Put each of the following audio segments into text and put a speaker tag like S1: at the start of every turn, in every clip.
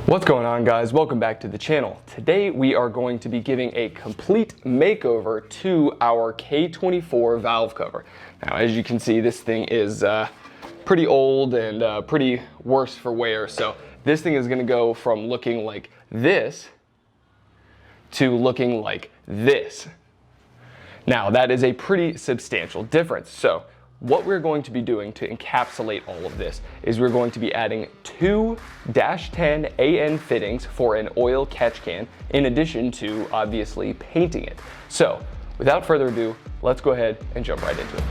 S1: What's going on, guys? Welcome back to the channel. Today we are going to be giving a complete makeover to our K24 valve cover. Now, as you can see, this thing is pretty old and pretty worse for wear. So this thing is going to go from looking like this to looking like this. Now, that is a pretty substantial difference. So what we're going to be doing to encapsulate all of this is we're going to be adding two -10 AN fittings for an oil catch can, in addition to obviously painting it. So without further ado, let's go ahead and jump right into it.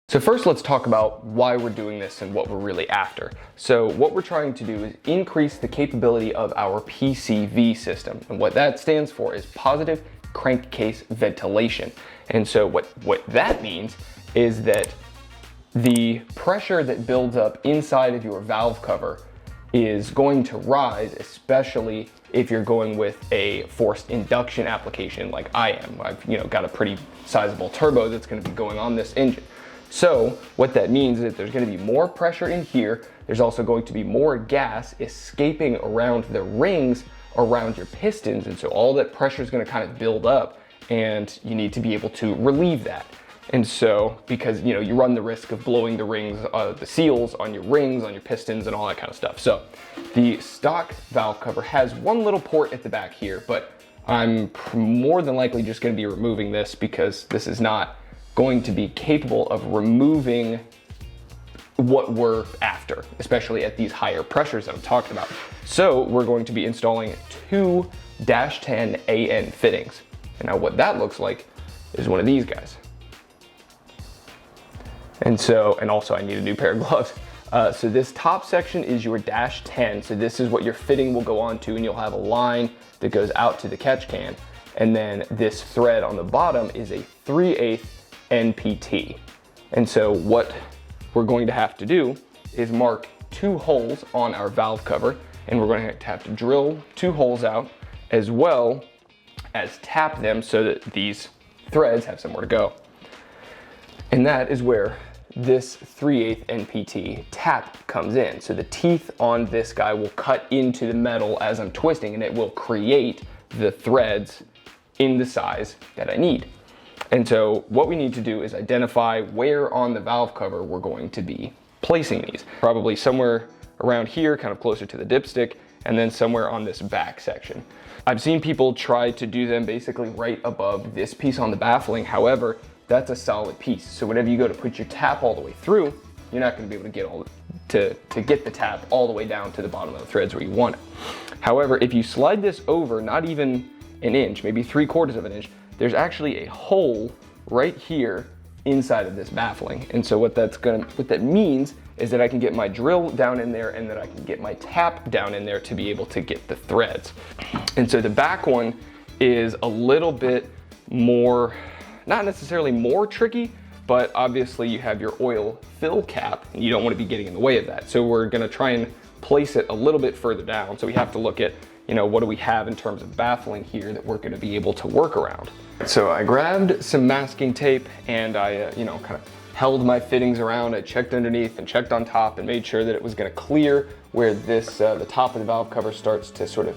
S1: So first, let's talk about why we're doing this and what we're really after. So what we're trying to do is increase the capability of our PCV system. And what that stands for is positive crankcase ventilation. And so what that means is that the pressure that builds up inside of your valve cover is going to rise, especially if you're going with a forced induction application like I am. I've got a pretty sizable turbo that's going to be going on this engine. So what that means is that there's going to be more pressure in here. There's also going to be more gas escaping around the rings around your pistons. And so all that pressure is going to kind of build up, and you need to be able to relieve that. And so, because you run the risk of blowing the rings, the seals on your rings, on your pistons, and all that kind of stuff. So the stock valve cover has one little port at the back here, but I'm more than likely just going to be removing this because this is not going to be capable of removing what we're after, especially at these higher pressures that I'm talking about. So we're going to be installing two -10 AN fittings. And now what that looks like is one of these guys. And also I need a new pair of gloves. So this top section is your -10. So this is what your fitting will go on to, and you'll have a line that goes out to the catch can. And then this thread on the bottom is a 3/8 NPT. And so what we're going to have to do is mark two holes on our valve cover, and we're going to have to drill two holes out as well as tap them so that these threads have somewhere to go. And that is where this 3/8 NPT tap comes in. So the teeth on this guy will cut into the metal as I'm twisting, and it will create the threads in the size that I need. And so what we need to do is identify where on the valve cover we're going to be placing these. Probably somewhere around here, kind of closer to the dipstick, and then somewhere on this back section. I've seen people try to do them basically right above this piece on the baffling. However, that's a solid piece. So whenever you go to put your tap all the way through, you're not going to be able to get to get the tap all the way down to the bottom of the threads where you want it. However, if you slide this over, not even an inch, maybe 3/4 of an inch, there's actually a hole right here inside of this baffling. And so what that means is that I can get my drill down in there, and that I can get my tap down in there to be able to get the threads. And so the back one is a little bit more, not necessarily more tricky, but obviously you have your oil fill cap, and you don't want to be getting in the way of that. So we're going to try and place it a little bit further down. So we have to look at, what do we have in terms of baffling here that we're going to be able to work around. So I grabbed some masking tape, and I, kind of held my fittings around. I checked underneath and checked on top and made sure that it was going to clear where this, the top of the valve cover starts to sort of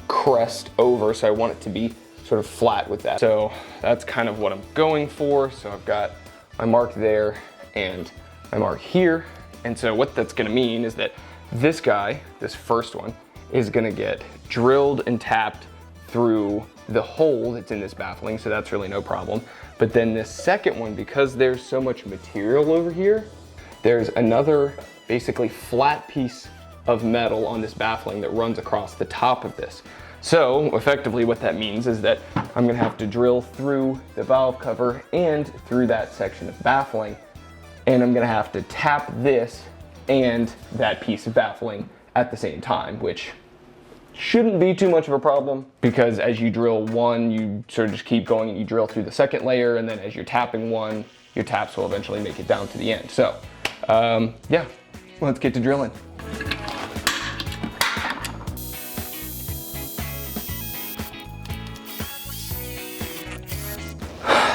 S1: crest over. So I want it to be sort of flat with that. So that's kind of what I'm going for. So I've got my mark there and my mark here. And so what that's going to mean is that this guy, this first one, is going to get drilled and tapped through the hole that's in this baffling, so that's really no problem. But then this second one, because there's so much material over here, there's another basically flat piece of metal on this baffling that runs across the top of this. So effectively what that means is that I'm going to have to drill through the valve cover and through that section of baffling, and I'm going to have to tap this and that piece of baffling at the same time, which shouldn't be too much of a problem, because as you drill one, you sort of just keep going and you drill through the second layer, and then as you're tapping one, your taps will eventually make it down to the end. So yeah, let's get to drilling.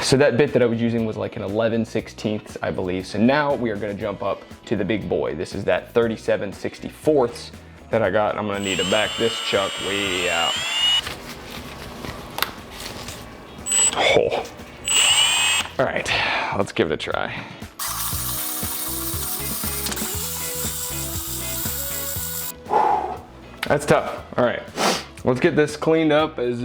S1: So that bit that I was using was like an 11/16, I believe. So now we are gonna jump up to the big boy. This is that 37/64 that I got. I'm gonna need to back this chuck way out. Oh. All right, let's give it a try. That's tough. All right, let's get this cleaned up as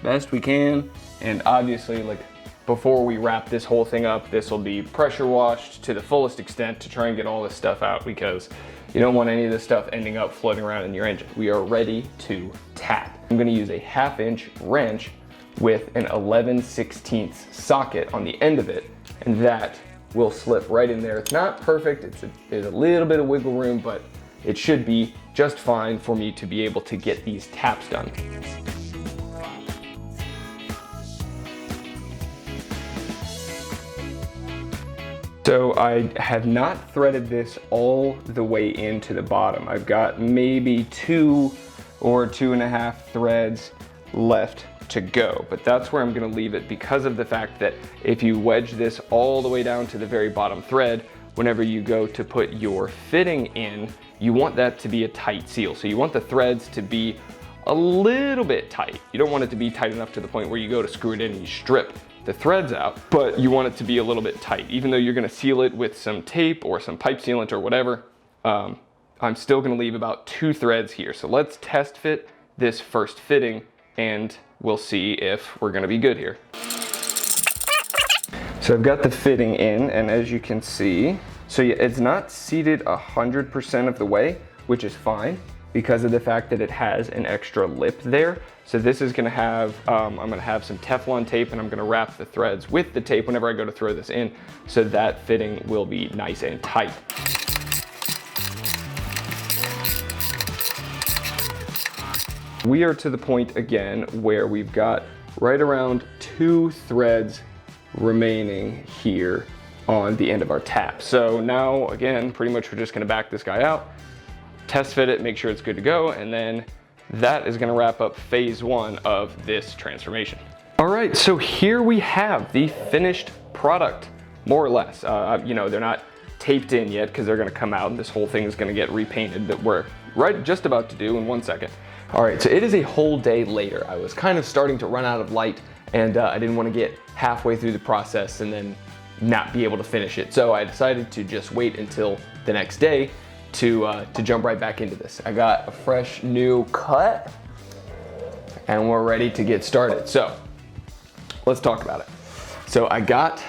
S1: best we can. And obviously, like, before we wrap this whole thing up, this will be pressure washed to the fullest extent to try and get all this stuff out, because you don't want any of this stuff ending up floating around in your engine. We are ready to tap. I'm gonna use a 1/2" wrench with an 11/16 socket on the end of it, and that will slip right in there. It's not perfect, there's a little bit of wiggle room, but it should be just fine for me to be able to get these taps done. So I have not threaded this all the way into the bottom. I've got maybe 2 or 2.5 threads left to go, but that's where I'm gonna leave it, because of the fact that if you wedge this all the way down to the very bottom thread, whenever you go to put your fitting in, you want that to be a tight seal. So you want the threads to be a little bit tight. You don't want it to be tight enough to the point where you go to screw it in and you strip the threads out, but you want it to be a little bit tight. Even though you're gonna seal it with some tape or some pipe sealant or whatever, I'm still gonna leave about 2 threads here. So let's test fit this first fitting and we'll see if we're gonna be good here. So I've got the fitting in, and as you can see, so yeah, it's not seated 100% of the way, which is fine because of the fact that it has an extra lip there. So this is gonna have, I'm gonna have some Teflon tape, and I'm gonna wrap the threads with the tape whenever I go to throw this in, so that fitting will be nice and tight. We are to the point again where we've got right around 2 threads remaining here on the end of our tap. So now, again, pretty much we're just gonna back this guy out, test fit it, make sure it's good to go, and then that is gonna wrap up phase 1 of this transformation. All right, so here we have the finished product, more or less. You know, they're not taped in yet because they're gonna come out, and this whole thing is gonna get repainted, that we're just about to do in 1 second. All right, so it is a whole day later. I was kind of starting to run out of light, and I didn't want to get halfway through the process and then not be able to finish it. So I decided to just wait until the next day to jump right back into this. I got a fresh new cut, and we're ready to get started. So let's talk about it. So I got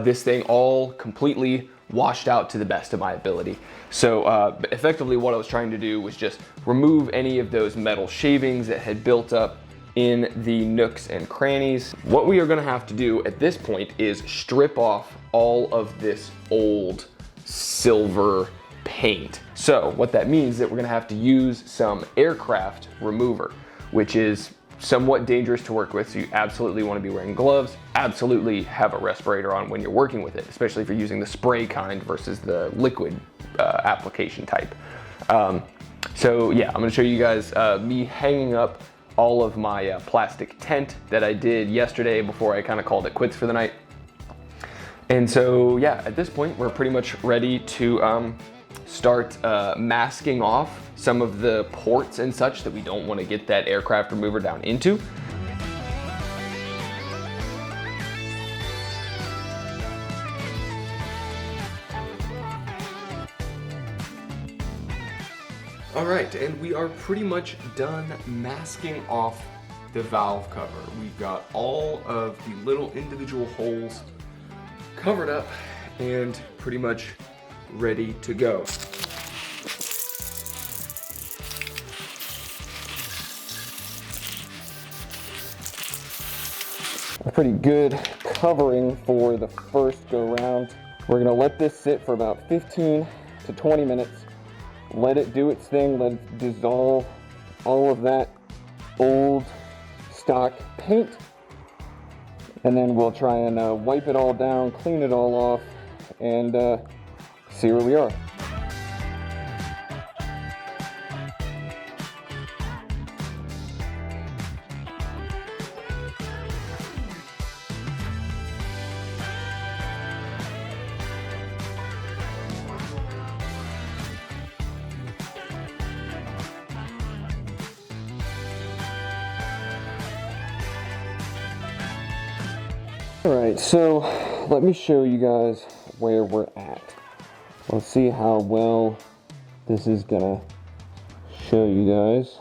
S1: this thing all completely washed out to the best of my ability. So effectively what I was trying to do was just remove any of those metal shavings that had built up in the nooks and crannies. What we are gonna have to do at this point is strip off all of this old silver paint. So what that means is that we're gonna have to use some aircraft remover, which is somewhat dangerous to work with, so you absolutely want to be wearing gloves, absolutely have a respirator on when you're working with it, especially if you're using the spray kind versus the liquid application type. So yeah, I'm going to show you guys me hanging up all of my plastic tent that I did yesterday before I kind of called it quits for the night. And so yeah, at this point we're pretty much ready to start masking off some of the ports and such that we don't want to get that aircraft remover down into. All right, and we are pretty much done masking off the valve cover. We've got all of the little individual holes covered up and pretty much ready to go. A pretty good covering for the first go round. We're gonna let this sit for about 15 to 20 minutes. Let it do its thing, let it dissolve all of that old stock paint. And then we'll try and wipe it all down, clean it all off, and see where we are.
S2: All right, so let me show you guys where we're at. Let's see how well this is gonna show you guys.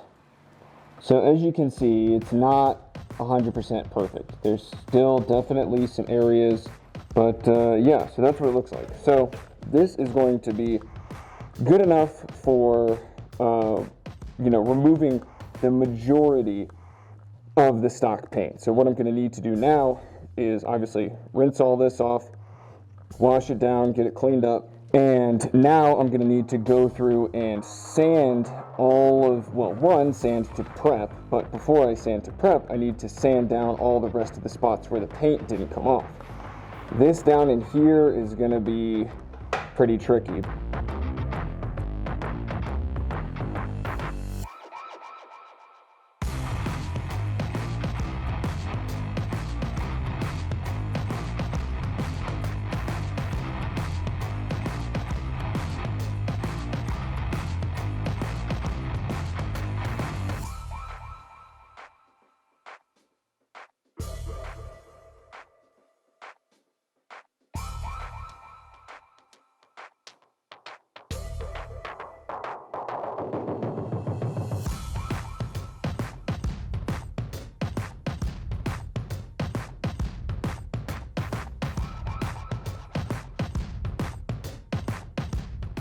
S2: So as you can see, it's not 100% perfect. There's still definitely some areas, but yeah, so that's what it looks like. So this is going to be good enough for, removing the majority of the stock paint. So what I'm gonna need to do now is obviously rinse all this off, wash it down, get it cleaned up. And now I'm gonna need to go through and sand all of, well, sand to prep, but before I sand to prep, I need to sand down all the rest of the spots where the paint didn't come off. This down in here is gonna be pretty tricky.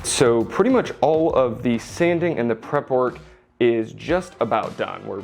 S1: So pretty much all of the sanding and the prep work is just about done. We're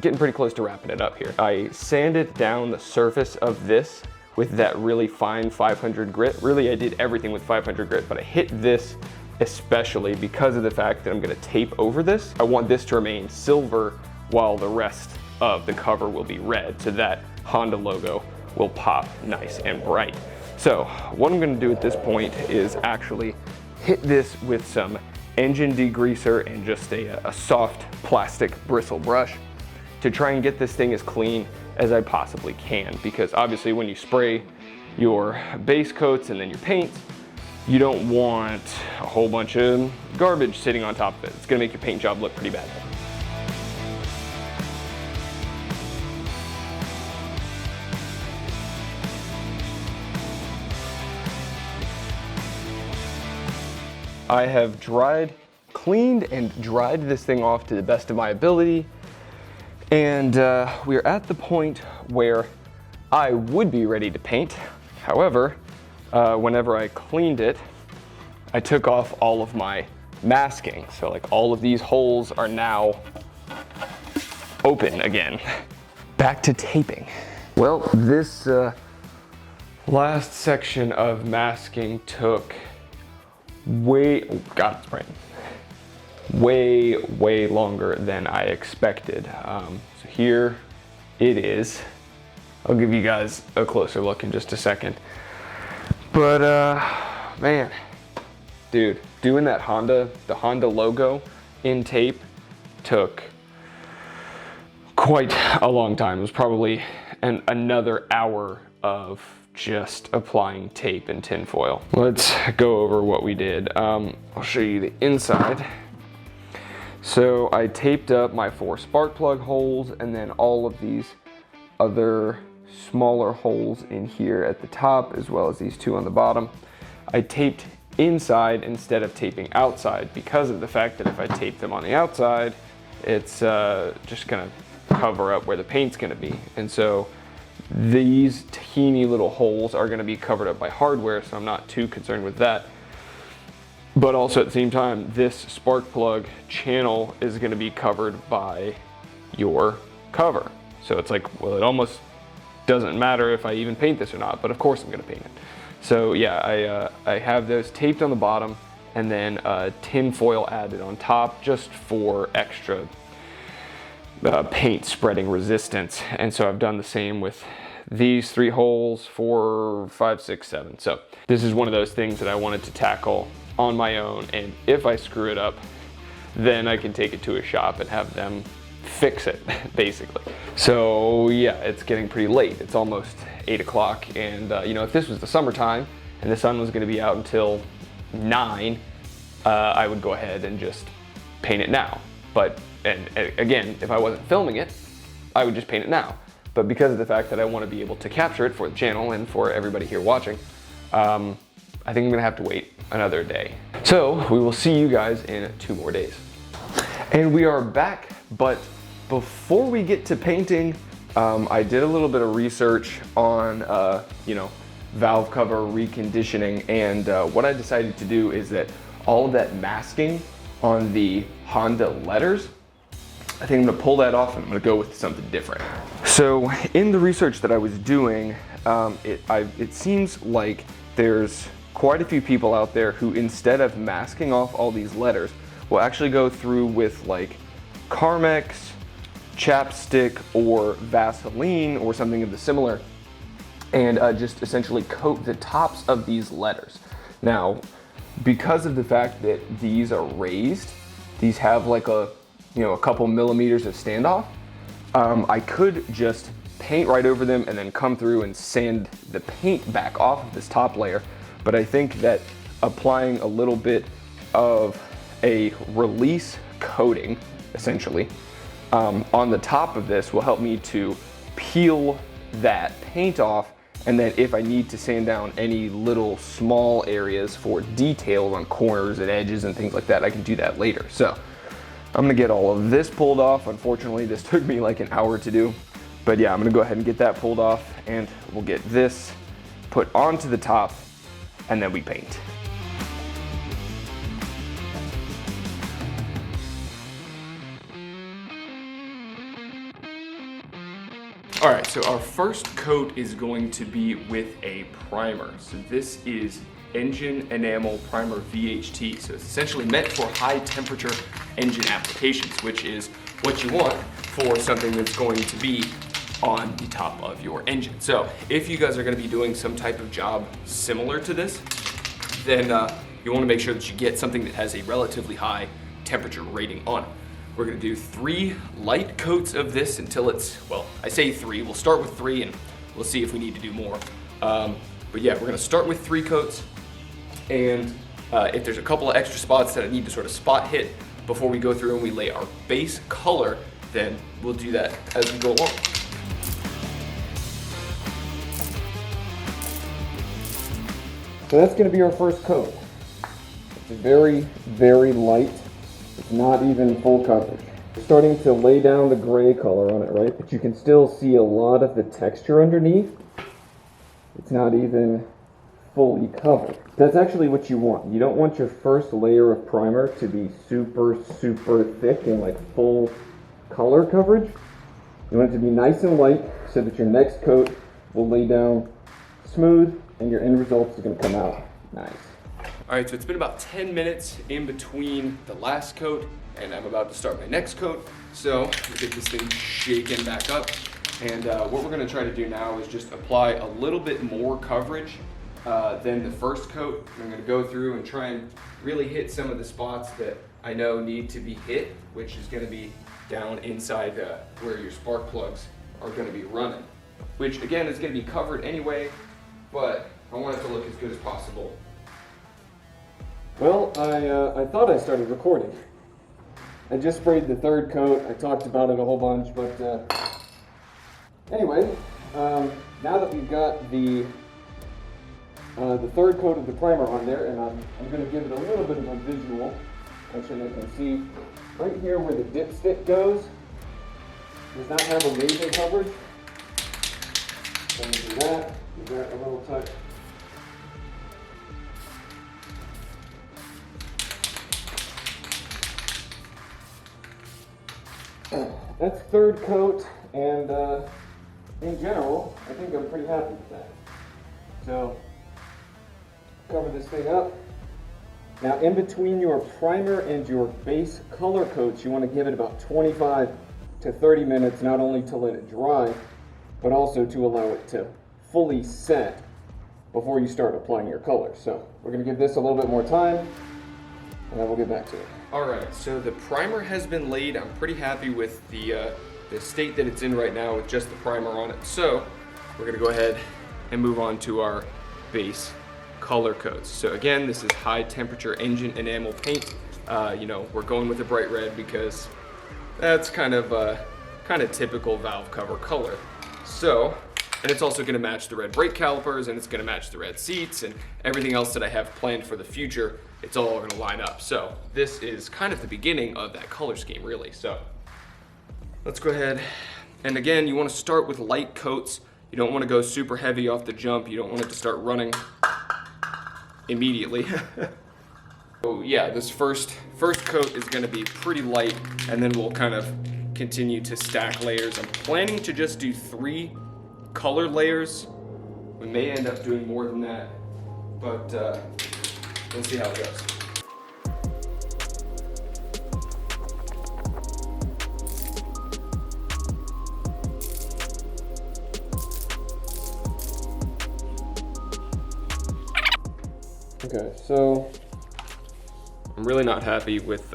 S1: getting pretty close to wrapping it up here. I sanded down the surface of this with that really fine 500 grit. Really, I did everything with 500 grit, but I hit this especially because of the fact that I'm gonna tape over this. I want this to remain silver while the rest of the cover will be red, so that Honda logo will pop nice and bright. So what I'm gonna do at this point is actually hit this with some engine degreaser and just a soft plastic bristle brush to try and get this thing as clean as I possibly can, because obviously when you spray your base coats and then your paints, you don't want a whole bunch of garbage sitting on top of it. It's gonna make your paint job look pretty bad. I have cleaned and dried this thing off to the best of my ability. And we're at the point where I would be ready to paint. However, whenever I cleaned it, I took off all of my masking. So like all of these holes are now open again. Back to taping. Well, this last section of masking took way longer than I expected. So here it is. I'll give you guys a closer look in just a second. But man, dude, doing that the Honda logo in tape took quite a long time. It was probably another hour of just applying tape and tinfoil. Let's go over what we did. I'll show you the inside. So I taped up my 4 spark plug holes and then all of these other smaller holes in here at the top, as well as these 2 on the bottom. I taped inside instead of taping outside because of the fact that if I tape them on the outside, it's just gonna cover up where the paint's gonna be. And so these teeny little holes are gonna be covered up by hardware, so I'm not too concerned with that. But also at the same time, this spark plug channel is gonna be covered by your cover. So it's like, well, it almost doesn't matter if I even paint this or not, but of course I'm gonna paint it. So yeah, I have those taped on the bottom and then tin foil added on top just for extra paint spreading resistance. And so I've done the same with these 3 holes, 4, 5, 6, 7. So this is one of those things that I wanted to tackle on my own, and if I screw it up, then I can take it to a shop and have them fix it, basically. So yeah, it's getting pretty late. It's almost 8 o'clock, and if this was the summertime and the sun was gonna be out until 9, I would go ahead and just paint it now. But, and again, if I wasn't filming it, I would just paint it now. but because of the fact that I want to be able to capture it for the channel and for everybody here watching, I think I'm gonna have to wait another day. So we will see you guys in 2 more days. And we are back, but before we get to painting, I did a little bit of research on, valve cover reconditioning, and what I decided to do is that all of that masking on the Honda letters, I think I'm gonna pull that off and I'm gonna go with something different. So in the research that I was doing, it seems like there's quite a few people out there who, instead of masking off all these letters, will actually go through with like Carmex, chapstick, or Vaseline or something of the similar, and just essentially coat the tops of these letters. Now, because of the fact that these are raised, these have like a couple millimeters of standoff, I could just paint right over them and then come through and sand the paint back off of this top layer. But I think that applying a little bit of a release coating, essentially, on the top of this will help me to peel that paint off, and then if I need to sand down any little small areas for details on corners and edges and things like that, I can do that later. So I'm gonna get all of this pulled off. Unfortunately, this took me like an hour to do, but yeah, I'm gonna go ahead and get that pulled off, and we'll get this put onto the top, and then we paint. All right, so our first coat is going to be with a primer. So this is Engine Enamel Primer VHT. So it's essentially meant for high temperature engine applications, which is what you want for something that's going to be on the top of your engine. So if you guys are gonna be doing some type of job similar to this, then you wanna make sure that you get something that has a relatively high temperature rating on it. We're gonna do 3 light coats of this until it's, well, I say 3, we'll start with 3 and we'll see if we need to do more. But yeah, we're gonna start with 3 coats, and if there's a couple of extra spots that I need to sort of spot hit before we go through and we lay our base color, then we'll do that as we go along.
S2: So that's going to be our first coat. It's very, very light. It's not even full coverage. We're starting to lay down the gray color on it, right? But you can still see a lot of the texture underneath. It's not even fully covered. That's actually what you want. You don't want your first layer of primer to be super, super thick and like full color coverage. You want it to be nice and light so that your next coat will lay down smooth and your end result is going to come out nice.
S1: All right, so it's been about 10 minutes in between the last coat and I'm about to start my next coat. So we'll get this thing shaken back up. And what we're gonna try to do now is just apply a little bit more coverage than the first coat. I'm gonna go through and try and really hit some of the spots that I know need to be hit, which is gonna be down inside where your spark plugs are gonna be running. Which again is gonna be covered anyway, but I want it to look as good as possible.
S2: Well, I thought I started recording. I just sprayed the third coat. I talked about it a whole bunch, but anyway, now that we've got the third coat of the primer on there, and I'm going to give it a little bit of a visual. Actually, I can see right here where the dipstick goes. Does not have amazing coverage. So I'm going to do that. Give that a little touch. That's third coat, and in general, I think I'm pretty happy with that. So, cover this thing up. Now, in between your primer and your base color coats, you want to give it about 25 to 30 minutes, not only to let it dry, but also to allow it to fully set before you start applying your colors. So, we're going to give this a little bit more time, and then we'll get back to it.
S1: All right, so the primer has been laid. I'm pretty happy with the state that it's in right now with just the primer on it. So we're gonna go ahead and move on to our base color coats. So again, this is high temperature engine enamel paint. We're going with a bright red because that's kind of typical valve cover color. So, and it's also gonna match the red brake calipers, and it's gonna match the red seats, and everything else that I have planned for the future. It's all gonna line up. So this is kind of the beginning of that color scheme, really. So let's go ahead. And again, you wanna start with light coats. You don't wanna go super heavy off the jump. You don't want it to start running immediately. So yeah, this first coat is gonna be pretty light, and then we'll kind of continue to stack layers. I'm planning to just do 3 color layers. We may end up doing more than that, but we'll see how it goes. Okay, so I'm really not happy with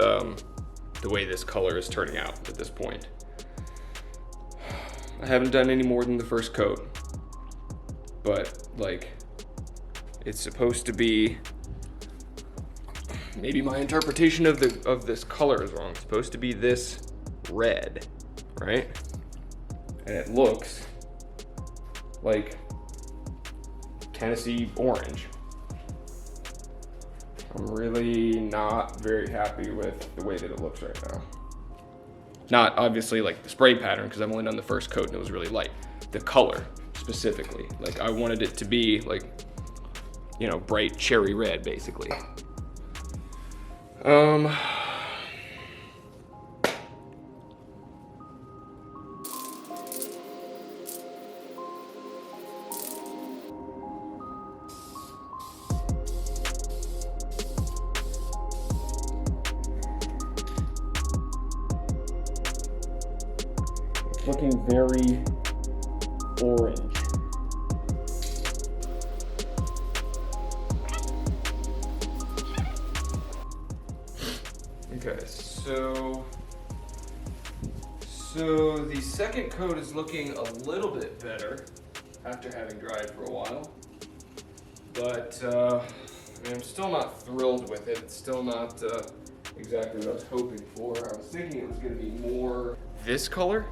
S1: the way this color is turning out at this point. I haven't done any more than the first coat, but like, it's supposed to be, maybe my interpretation of this color is wrong. It's supposed to be this red, right? And it looks like Tennessee orange. I'm really not very happy with the way that it looks right now. Not obviously like the spray pattern, because I've only done the first coat and it was really light. The color specifically, like I wanted it to be like, you know, bright cherry red basically.
S2: Looking very orange.
S1: Okay, so the second coat is looking a little bit better after having dried for a while, but I mean, I'm still not thrilled with it. It's still not exactly what I was hoping for. I was thinking it was going to be more this color,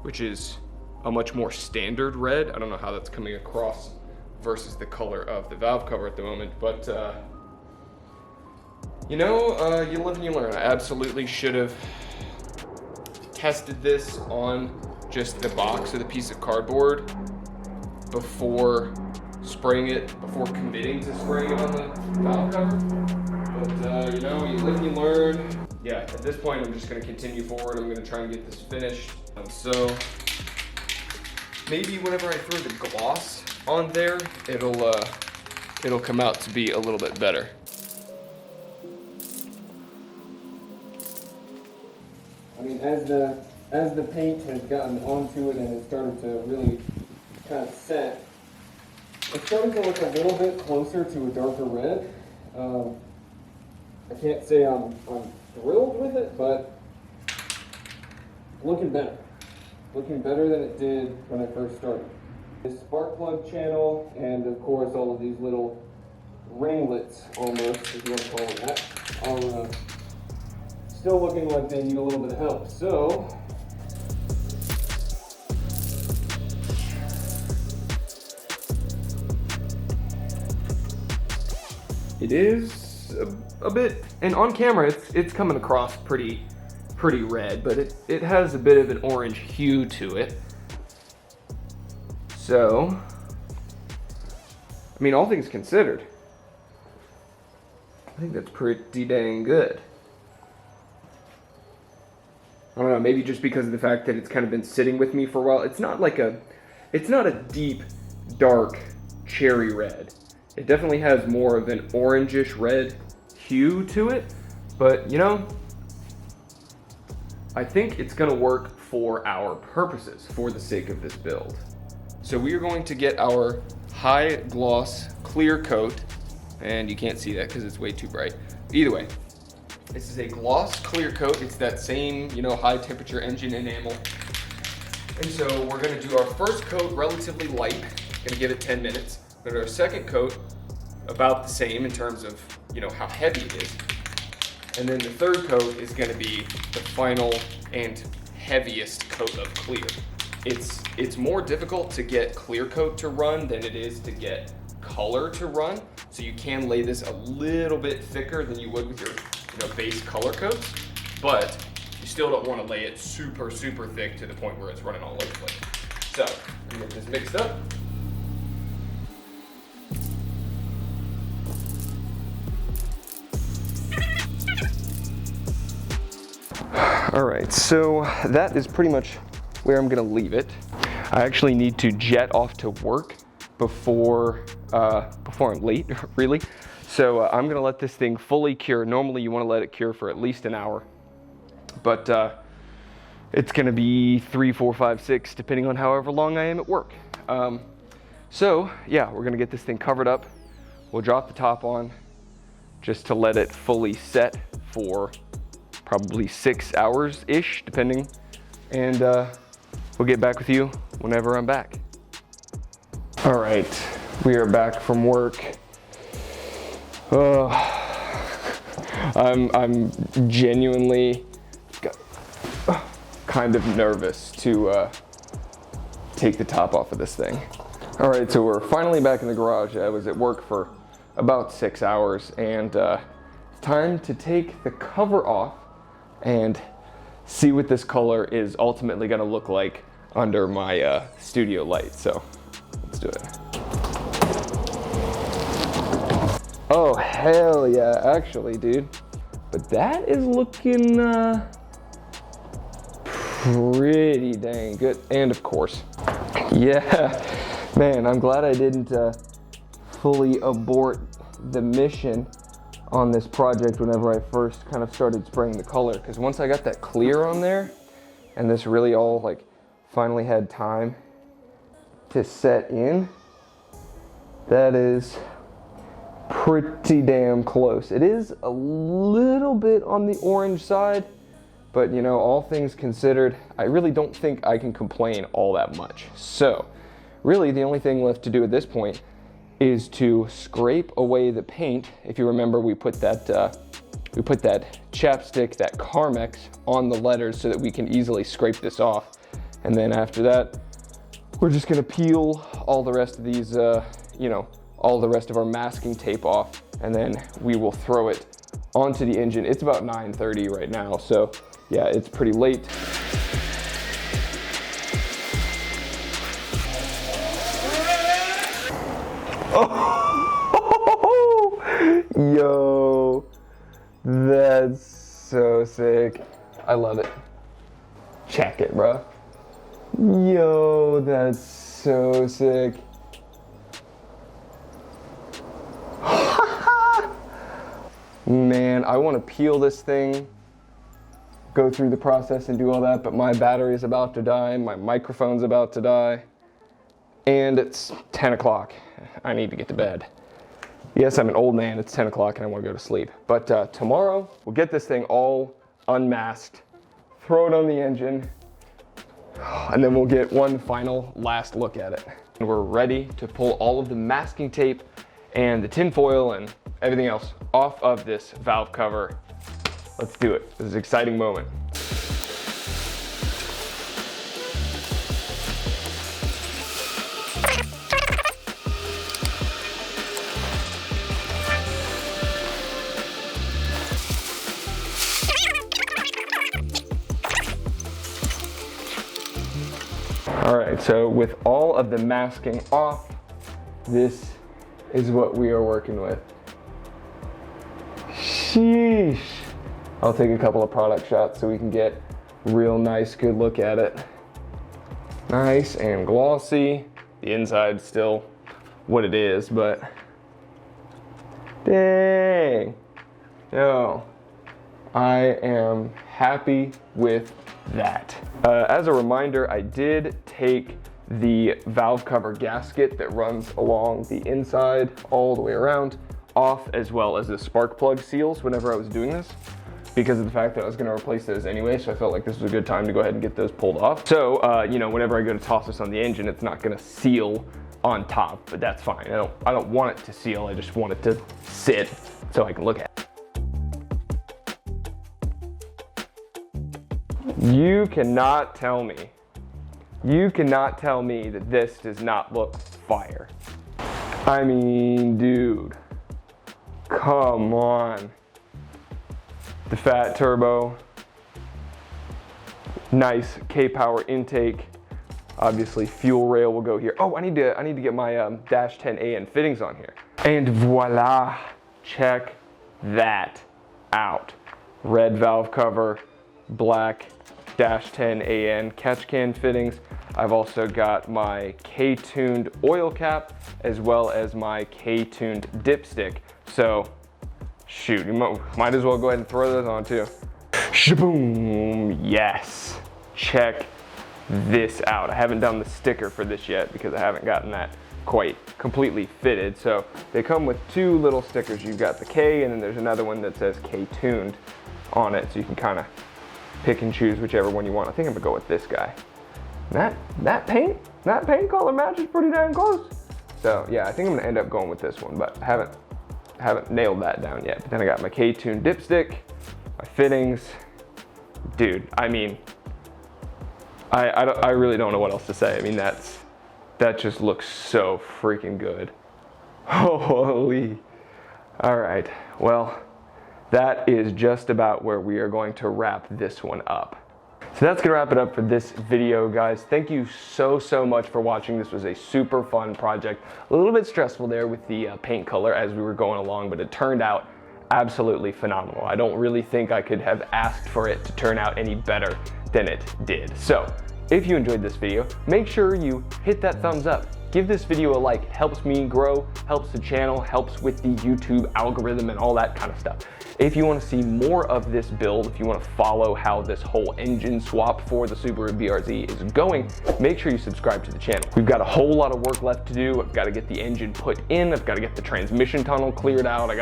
S1: which is a much more standard red. I don't know how that's coming across versus the color of the valve cover at the moment, but you know, you live and you learn. I absolutely should have tested this on just the box or the piece of cardboard before spraying it, before committing to spraying it on the valve cover. But you know, you live and you learn. Yeah, at this point, I'm just gonna continue forward. I'm gonna try and get this finished. So maybe whenever I throw the gloss on there, it'll come out to be a little bit better.
S2: I mean, as the paint has gotten onto it and has started to really kind of set, it's starting to look a little bit closer to a darker red. I can't say I'm thrilled with it, but looking better. Looking better than it did when I first started. This spark plug channel, and of course all of these little ringlets, almost, if you want to call them that, are still looking like they need a little bit of help. So
S1: it is a bit, and on camera it's coming across pretty red, but it has a bit of an orange hue to it. So, I mean, all things considered, I think that's pretty dang good. I don't know, maybe just because of the fact that it's kind of been sitting with me for a while. It's not a deep, dark cherry red. It definitely has more of an orangish red hue to it, but you know, I think it's gonna work for our purposes, for the sake of this build. So we are going to get our high gloss clear coat, and you can't see that because it's way too bright. Either way, this is a gloss clear coat. It's that same, you know, high temperature engine enamel. And so we're gonna do our first coat relatively light, gonna give it 10 minutes. We're gonna do our second coat about the same in terms of, you know, how heavy it is. And then the third coat is gonna be the final and heaviest coat of clear. it's more difficult to get clear coat to run than it is to get color to run. So you can lay this a little bit thicker than you would with your base color coats, but you still don't want to lay it super thick to the point where it's running all over the place. So I'm gonna get this mixed up. All right, so that is pretty much where I'm gonna leave it. I actually need to jet off to work before I'm late, really. So I'm gonna let this thing fully cure. Normally you wanna let it cure for at least an hour, but it's gonna be 3, 4, 5, 6, depending on however long I am at work. So yeah, we're gonna get this thing covered up. We'll drop the top on just to let it fully set for probably 6 hours-ish, depending. And we'll get back with you whenever I'm back. All right, we are back from work. I'm genuinely kind of nervous to take the top off of this thing. All right, so we're finally back in the garage. I was at work for about 6 hours, and it's time to take the cover off and see what this color is ultimately gonna look like under my studio light. So let's do it. Oh, hell yeah, actually, dude. But that is looking pretty dang good. And of course, yeah, man, I'm glad I didn't fully abort the mission on this project whenever I first kind of started spraying the color, because once I got that clear on there and this really all like finally had time to set in, that is pretty damn close. It is a little bit on the orange side, but you know, all things considered, I really don't think I can complain all that much. So really the only thing left to do at this point is to scrape away the paint. If you remember, we put that chapstick, that Carmex, on the letters so that we can easily scrape this off. And then after that, we're just gonna peel all the rest of these, all the rest of our masking tape off, and then we will throw it onto the engine. It's about 9:30 right now, so yeah, it's pretty late. Oh, yo, that's so sick. I love it. Check it, bro. Yo, that's so sick. Man, I want to peel this thing, go through the process and do all that, but my battery is about to die, my microphone's about to die, and it's 10 o'clock. I need to get to bed. Yes, I'm an old man, it's 10 o'clock and I want to go to sleep. But tomorrow, we'll get this thing all unmasked, throw it on the engine, and then we'll get one final last look at it. And we're ready to pull all of the masking tape and the tin foil and everything else off of this valve cover. Let's do it. This is an exciting moment. All right, so with all of the masking off, this is what we are working with. Sheesh. I'll take a couple of product shots so we can get a real nice, good look at it. Nice and glossy. The inside's still what it is, but dang. Yo, I am happy with that. As a reminder, I did take the valve cover gasket that runs along the inside all the way around off, as well as the spark plug seals whenever I was doing this, because of the fact that I was going to replace those anyway, so I felt like this was a good time to go ahead and get those pulled off. So, whenever I go to toss this on the engine, it's not going to seal on top, but that's fine. I don't want it to seal, I just want it to sit so I can look at it. You cannot tell me You cannot tell me that this does not look fire. I mean, dude, come on. The fat turbo, nice K-Power intake. Obviously, fuel rail will go here. Oh, I need to get my dash 10 AN fittings on here. And voila, check that out. Red valve cover, black dash 10 AN catch can fittings. I've also got my K-tuned oil cap as well as my K-tuned dipstick. So, shoot, you might as well go ahead and throw those on too. Shaboom, yes. Check this out. I haven't done the sticker for this yet because I haven't gotten that quite completely fitted. So they come with two little stickers. You've got the K and then there's another one that says K-tuned on it. So you can kind of pick and choose whichever one you want. I think I'm gonna go with this guy. That paint color matches pretty damn close. So yeah, I think I'm gonna end up going with this one, but I haven't nailed that down yet. But then I got my K-tuned dipstick, my fittings. Dude, I mean, I really don't know what else to say. I mean, that just looks so freaking good. Holy. All right, well, that is just about where we are going to wrap this one up. So that's gonna wrap it up for this video, guys. Thank you so much for watching. This was a super fun project. A little bit stressful there with the paint color as we were going along, but it turned out absolutely phenomenal. I don't really think I could have asked for it to turn out any better than it did. So if you enjoyed this video, make sure you hit that thumbs up. Give this video a like. It helps me grow, helps the channel, helps with the YouTube algorithm and all that kind of stuff. If you want to see more of this build, if you want to follow how this whole engine swap for the Subaru BRZ is going, make sure you subscribe to the channel. We've got a whole lot of work left to do. I've got to get the engine put in. I've got to get the transmission tunnel cleared out.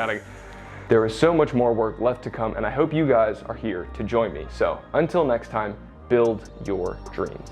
S1: There is so much more work left to come, and I hope you guys are here to join me. So until next time, build your dreams.